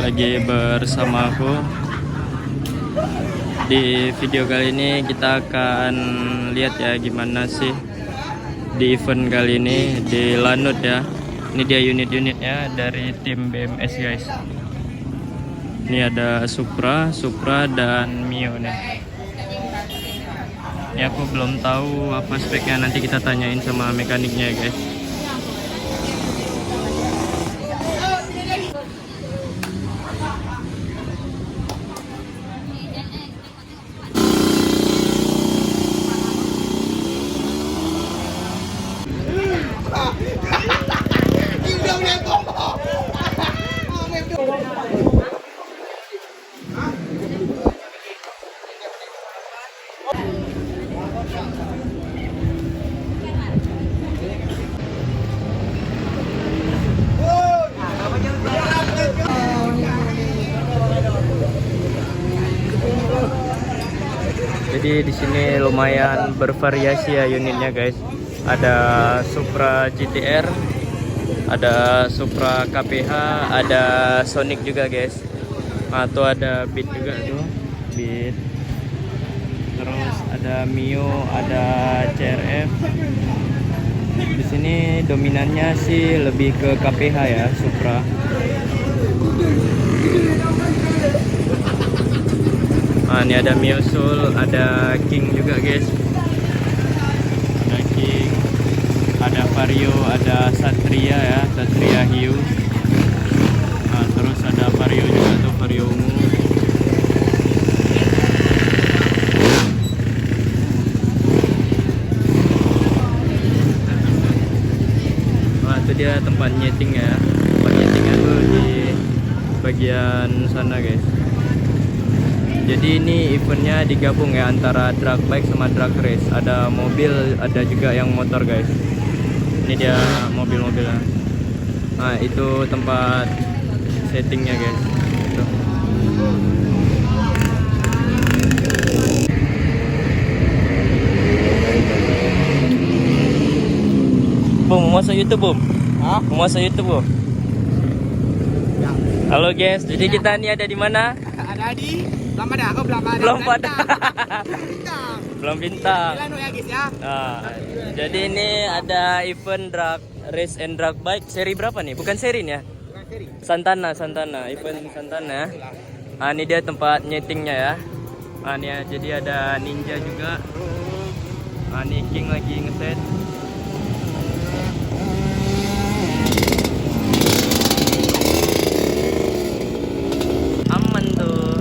lagi bersama aku. Di video kali ini kita akan lihat ya gimana sih di event kali ini di Lanut ya. Ini dia unit-unitnya dari tim BMS guys. Ini ada Supra dan Mio nih. Ini aku belum tahu apa speknya, nanti kita tanyain sama mekaniknya ya guys. Jadi di sini lumayan bervariasi ya unitnya guys. Ada Supra GTR, ada Supra KPH, ada Sonic juga guys. Atau ada Beat juga tuh, Beat. Terus ada Mio, ada CRF. Di sini dominannya sih lebih ke KPH ya, Supra. Nah, ini ada Mio Soul, ada King juga guys. Ada King, ada Vario, ada Satria ya, Satria Hiu. Nah, terus ada Vario juga tuh, Vario ungu. Nah, itu dia tempat nyeting ya. Tempat nyetingnya tuh di bagian sana guys. Jadi ini eventnya digabung ya antara drag bike sama drag race. Ada mobil, ada juga yang motor guys. Ini dia mobil-mobilnya. Nah, itu tempat settingnya guys. Tuh. Bum, mau masuk YouTube bum? Hah? Mau masuk YouTube bum? Ya. Halo guys, jadi kita ini ada di mana? Ada di belum pada. Belum bintang. Ya guys ya. Nah, jadi ini ada event drag race and drag bike seri berapa nih? Bukan seri nih ya? Bukan seri. Santana, event Santana. Nah, ini dia tempat nyetingnya ya. Nah, ini ya, jadi ada Ninja juga. Nah, ini King lagi ngeset. Aman tuh.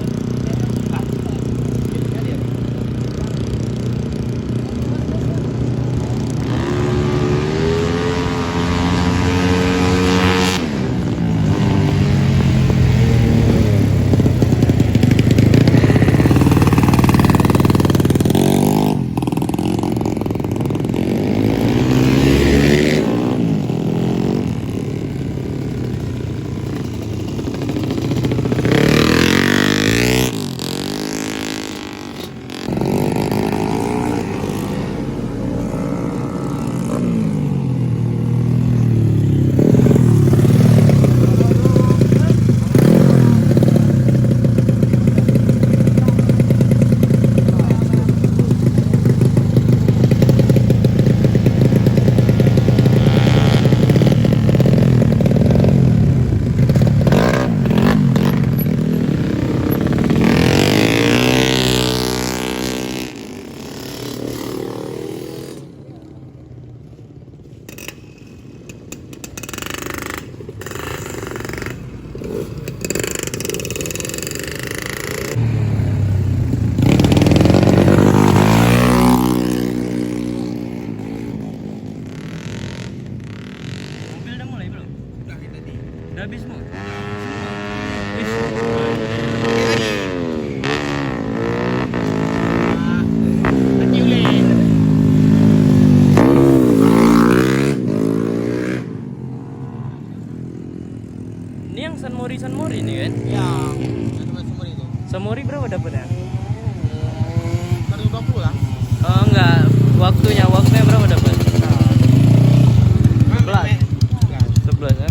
Udah habis semua? Ini yang Sunmori ini kan? Ya, Sunmori itu. Sunmori berapa dapatnya? 120 lah. Oh enggak, waktunya berapa dapat? 11 ya?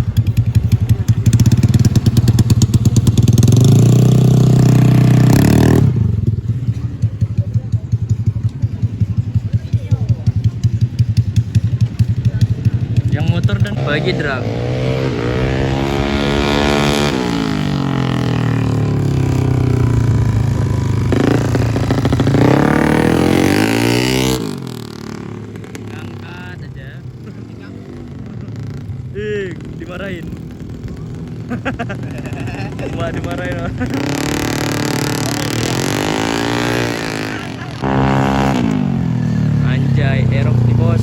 apalagi drag. Angkat aja. Dimarahin. Wah, dimarahin. Anjay, erok nih bos.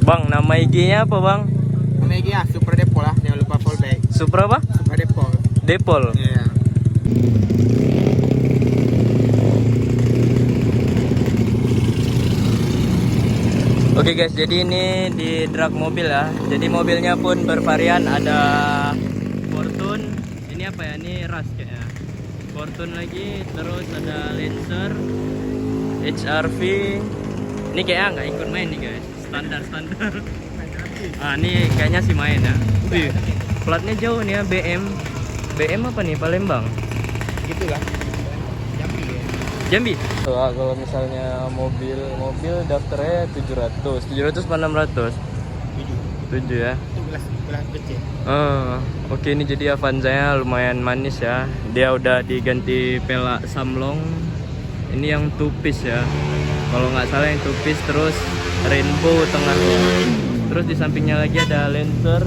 Bang, nama IG-nya apa bang? Nama lagi ya, Super Depol lah. Jangan lupa follow back. Supra apa? Super Depol. Depol. Iya. Oke guys, jadi ini di drag mobil ya. Jadi mobilnya pun bervarian, ada Fortune. Ini apa ya? Ini Rush kayaknya. Fortune lagi, terus ada Lancer, HRV. Ini kayaknya nggak ikut main nih guys. Standar. Ah, ini kayaknya sih main ya. Wih, platnya jauh nih ya, BM. BM apa nih? Palembang. Gitulah. Jambi ya. Jambi. Kalau misalnya mobil daftarnya 700 apa 600? 7 ya. Itu gelas kecil. Oke, ini jadi Avanza-nya lumayan manis ya. Dia udah diganti pelak Samlong. Ini yang two piece ya. Kalau nggak salah yang two piece, terus rainbow tengahnya. Terus di sampingnya lagi ada Lancer,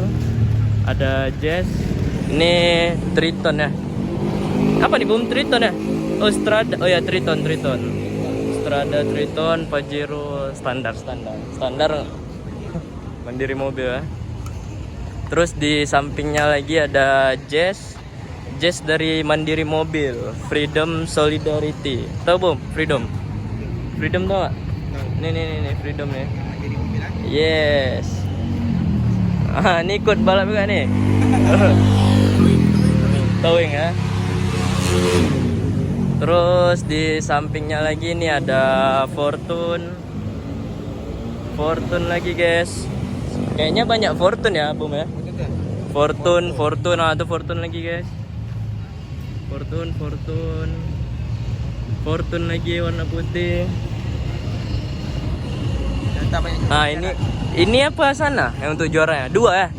ada Jazz. Ini Triton ya. Apa nih Bum? Triton ya? Oh, Strada. Oh ya, Triton. Strada, Triton, Pajero, standar. Mandiri mobil ya. Terus di sampingnya lagi ada Jazz dari Mandiri Mobil, Freedom Solidarity. Tahu Bum? Freedom tau gak? Nih Freedom nih. Jadi mobil lah. Yes. Ini ikut balap juga nih. Towing ya. Terus di sampingnya lagi nih ada Fortune lagi guys. Kayaknya banyak Fortune ya Bum ya. Fortune itu Fortune lagi guys. Fortune lagi warna putih. Nah, ini apa sana yang untuk juaranya? 2 ya?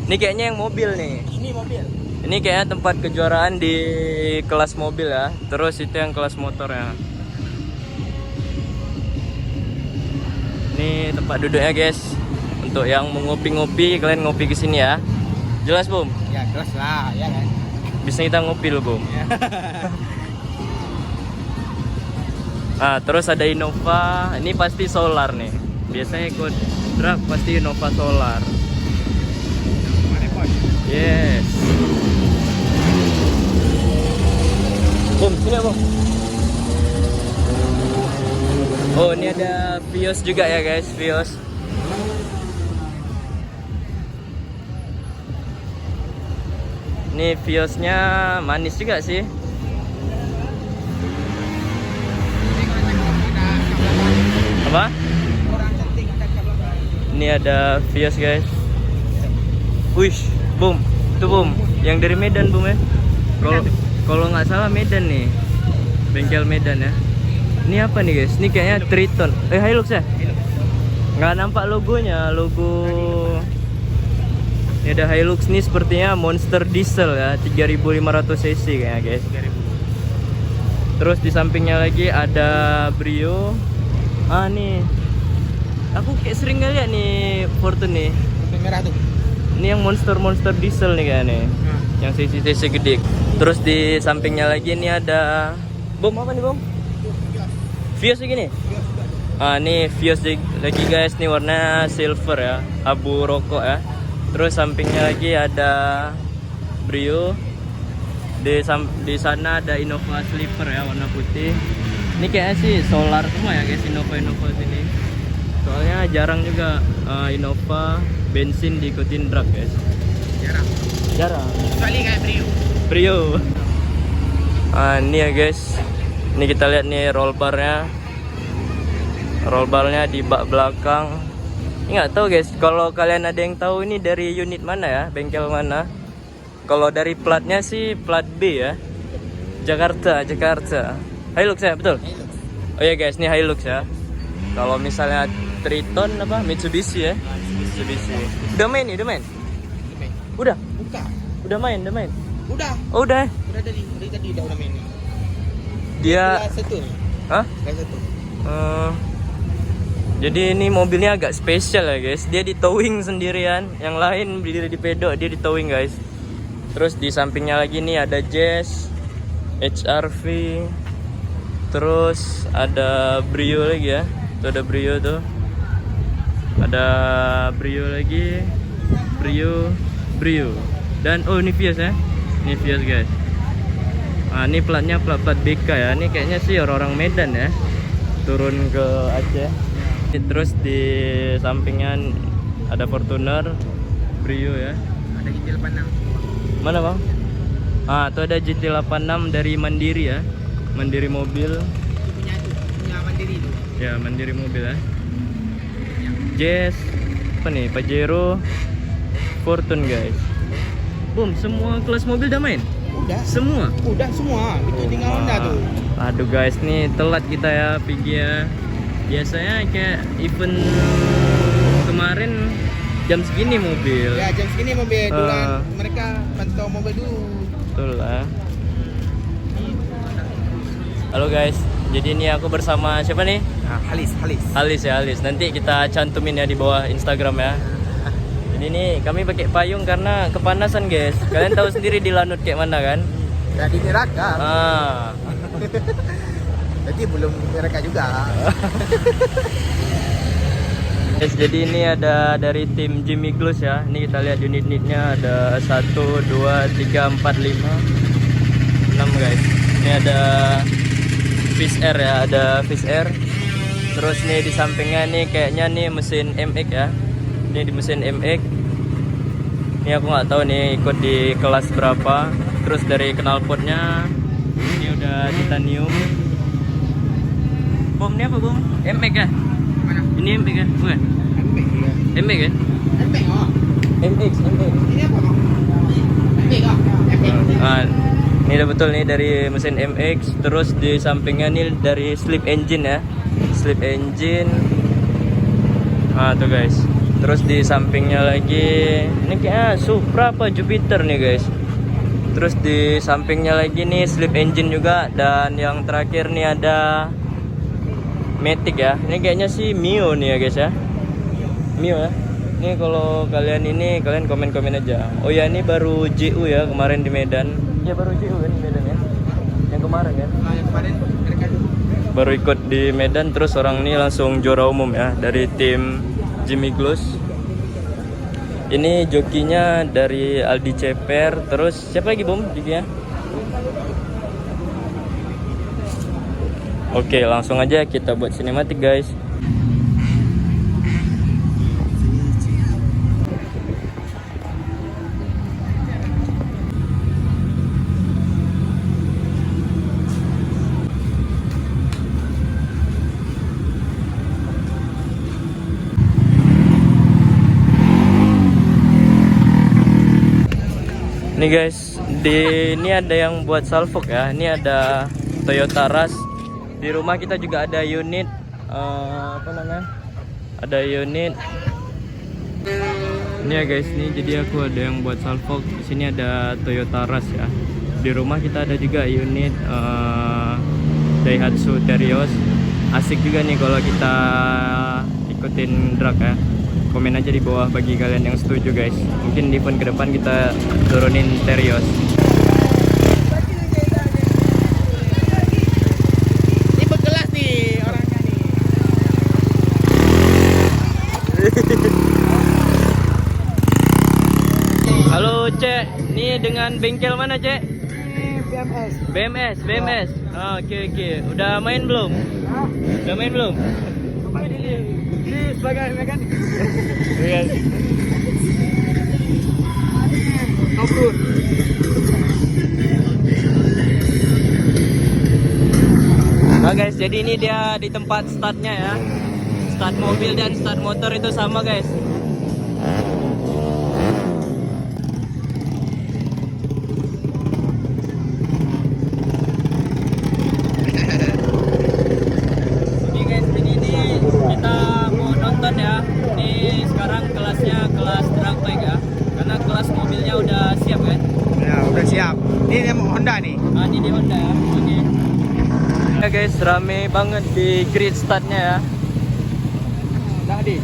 Ini kayaknya yang mobil nih. Ini mobil. Ini kayaknya tempat kejuaraan di kelas mobil ya. Terus itu yang kelas motor ya. Ini tempat duduknya guys. Untuk yang mau ngopi-ngopi, kalian ngopi ke sini ya. Jelas Bum? Ya jelas lah, ya kan. Bisa kita ngopi loh Bum. Ya. Nah, terus ada Innova. Ini pasti solar nih. Biasanya ikut drag pasti Innova solar. Yes. Bum, sini Bum. Oh, ini ada Vios juga ya guys, Vios. Ini Viosnya manis juga sih. Apa? Ini ada Vios guys. Wish, Bum. Itu Bum, yang dari Medan Bum ya. Kalau nggak salah Medan nih. Bengkel Medan ya. Ini apa nih guys? Ini kayaknya Triton. Hilux ya? Nggak nampak logonya, logo. Ini ada Hilux nih, sepertinya Monster Diesel ya, 3500 cc kayaknya guys. Terus di sampingnya lagi ada Brio. Nih. Aku kayak sering ngeliat nih Fortune nih. Yang merah tuh. Ini yang monster diesel nih kayaknya. Yang cc gede. Terus di sampingnya lagi nih ada Bom apa nih Bom? Vios lagi nih. Ini Vios lagi guys, nih warna silver ya, abu rokok ya. Terus sampingnya lagi ada Brio. Di sana ada Innova Sleeper ya, warna putih. Ini kayaknya sih solar semua ya guys, Innova sini. Soalnya jarang juga Innova bensin diikutin drag guys. Jarang. Kecuali kayak Brio. Ini ya guys. Ini kita lihat nih roll barnya. Roll barnya di bak belakang. Ini nggak tahu guys. Kalau kalian ada yang tahu ini dari unit mana ya, bengkel mana? Kalau dari platnya sih plat B ya. Jakarta. Hilux ya, betul? Hilux. Oh ya guys, ini Hilux ya. Kalau misalnya Triton apa Mitsubishi ya? Mitsubishi. Udah main nih, udah main? Udah. Buka. Udah main, udah main. Udah. Oh, udah. Udah dari tadi udah main. Dia Kelas 1 nih. Hah? Kelas 1. Jadi ini mobilnya agak spesial ya guys. Dia di towing sendirian. Yang lain berdiri di pedok, dia di towing guys. Terus di sampingnya lagi nih ada Jazz, HRV. Terus ada Brio lagi ya. Tuh ada Brio tuh. Ada Brio lagi. Brio. Dan oh ini Vios ya. Ini Vios guys. Nah, ini platnya plat BK ya. Ini kayaknya sih orang-orang Medan ya. Turun ke Aceh. Terus di sampingnya ada Fortuner, Brio ya. Ada GT86. Mana bang? Ah, tuh ada GT86 dari Mandiri ya. Mandiri mobil. Punya Mandiri itu. Ya, Mandiri mobil ya. Jazz, apa nih? Pajero, Fortune guys. Boom, semua kelas mobil udah main? Udah. Semua? Udah semua. Itu tinggal Honda tuh. Aduh guys, nih telat kita ya Pigi ya. Biasanya kayak event kemarin jam segini mobil. Ya jam segini mobil duluan. Mereka pantau mobil dulu. Betul lah. Halo guys, jadi ini aku bersama siapa nih? Nah, Halis. Halis ya, Halis. Nanti kita cantumin ya di bawah Instagram ya. Jadi ini kami pakai payung karena kepanasan guys. Kalian tahu sendiri di Lanut kayak mana kan? Ya di neraka. Jadi belum neraka juga. Guys, jadi ini ada dari tim Jimmy Gloss ya. Ini kita lihat unit-unitnya ada 1, 2, 3, 4, 5, 6 guys. Ini ada Fish Air ya, ada Fish Air. Terus nih di sampingnya nih kayaknya nih mesin MX ya. Ini di mesin MX. Ini aku nggak tahu nih ikut di kelas berapa. Terus dari knalpotnya ini udah titanium. Bom ini apa bom? MX ya? Mana? Ini MX ya? Bukan? MX ya. MX ya? MX oh. MX. Ini apa bang? MX oh. MX. Ah, ini udah betul nih dari mesin MX. Terus di sampingnya nih dari slip engine ya. Slip engine. Ah tuh guys. Terus di sampingnya lagi ini kayaknya Supra apa Jupiter nih guys. Terus di sampingnya lagi nih slip engine juga. Dan yang terakhir nih ada Matic ya. Ini kayaknya sih Mio nih ya guys ya. Mio ya. Ini kalau kalian ini kalian komen-komen aja. Oh ya ini baru JU ya kemarin di Medan. Ya baru JU kan di Medan ya. Yang kemarin kan. Yang kemarin mereka dulu. Baru ikut di Medan terus orang ini langsung juara umum ya dari tim Jimmy Gloss. Ini jokinya dari Aldi Ceper. Terus siapa lagi bom jokinya? Oke langsung aja kita buat sinematik guys. Nih guys, ini ada yang buat salfok ya. Ini ada Toyota Rush. Di rumah kita juga ada unit apa namanya? Ada unit. Ini ya guys, nih jadi aku ada yang buat salfok. Di sini ada Toyota Rush ya. Di rumah kita ada juga unit Daihatsu Terios. Asik juga nih kalau kita ikutin drag ya. Komen aja di bawah bagi kalian yang setuju guys. Mungkin di event ke depan kita turunin Terios. Ini berkelas nih orangnya nih. Halo Cek, ini dengan bengkel mana Cek? BMS. BMS. Oh, oke. Udah main belum? Udah main belum? Main ini sebagai mekanik. Obrol. Nah guys, jadi ini dia di tempat startnya ya. Start mobil dan start motor itu sama guys. Ini guys, ini Ya guys, rame banget di grid startnya ya. Dah di.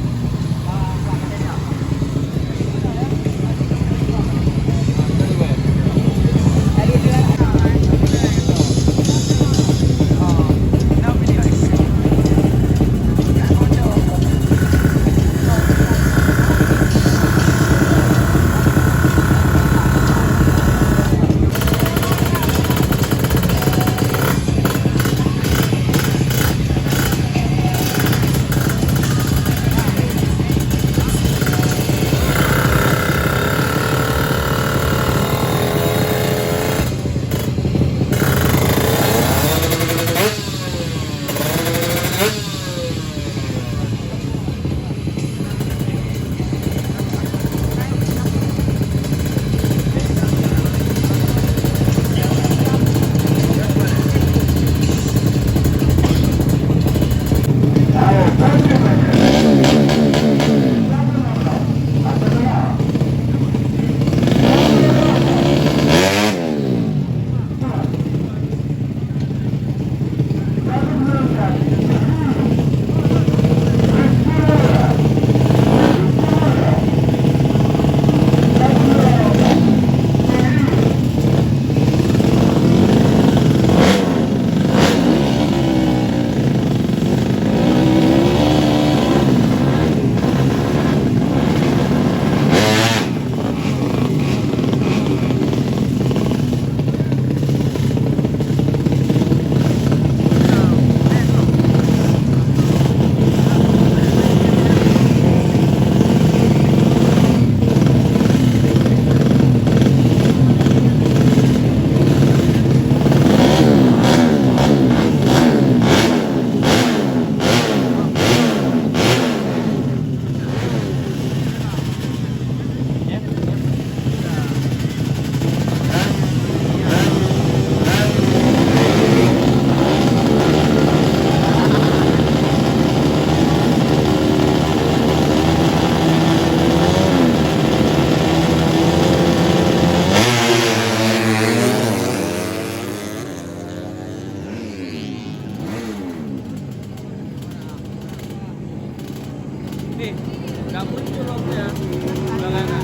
Nggak muncul logonya. Belakangan.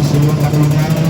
Sebelum